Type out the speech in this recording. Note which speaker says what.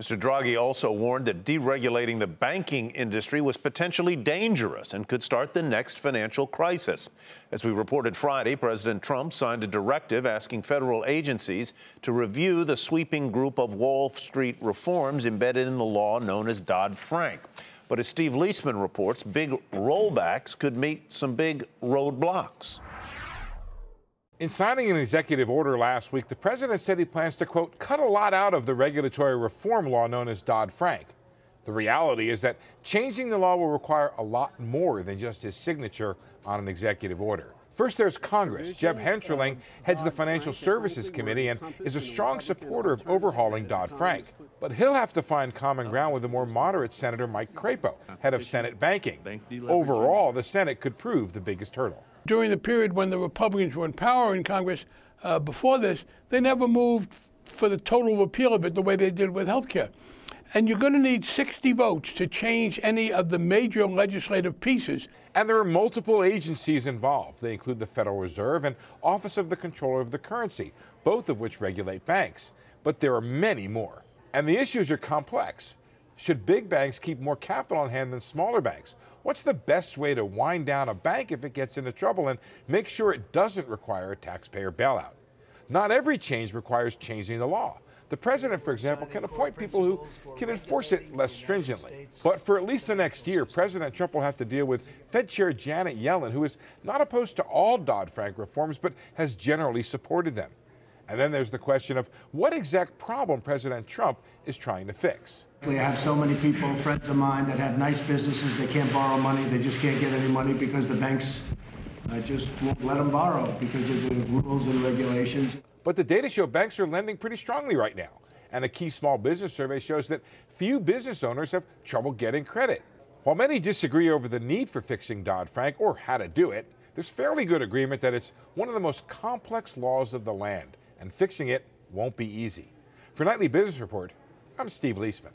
Speaker 1: Mr. Draghi also warned that deregulating the banking industry was potentially dangerous and could start the next financial crisis. As we reported Friday, President Trump signed a directive asking federal agencies to review the sweeping group of Wall Street reforms embedded in the law known as Dodd-Frank. But as Steve Liesman reports, big rollbacks could meet some big roadblocks.
Speaker 2: In signing an executive order last week, the president said he plans to, quote, cut a lot out of the regulatory reform law known as Dodd-Frank. The reality is that changing the law will require a lot more than just his signature on an executive order. First, there's Congress. Jeb Hensarling heads the Financial Services Committee and is a strong supporter of overhauling Dodd-Frank. But he'll have to find common ground with the more moderate Senator Mike Crapo, head of Senate Banking. Overall, the Senate could prove the biggest hurdle.
Speaker 3: During the period when the Republicans were in power in Congress before this, they never moved for the total repeal of it the way they did with health care. And you're going to need 60 votes to change any of the major legislative pieces.
Speaker 2: And there are multiple agencies involved. They include the Federal Reserve and Office of the Comptroller of the Currency, both of which regulate banks. But there are many more. And the issues are complex. Should big banks keep more capital on hand than smaller banks? What's the best way to wind down a bank if it gets into trouble and make sure it doesn't require a taxpayer bailout? Not every change requires changing the law. The president, for example, can appoint people who can enforce it less stringently. But for at least the next year, President Trump will have to deal with Fed Chair Janet Yellen, who is not opposed to all Dodd-Frank reforms, but has generally supported them. And then there's the question of what exact problem President Trump is trying to fix.
Speaker 4: I have so many people, friends of mine, that have nice businesses. They can't borrow money. They just can't get any money because the banks just won't let them borrow because of the rules and regulations.
Speaker 2: But the data show banks are lending pretty strongly right now. And a key small business survey shows that few business owners have trouble getting credit. While many disagree over the need for fixing Dodd-Frank or how to do it, there's fairly good agreement that it's one of the most complex laws of the land, and fixing it won't be easy. For Nightly Business Report, I'm Steve Liesman.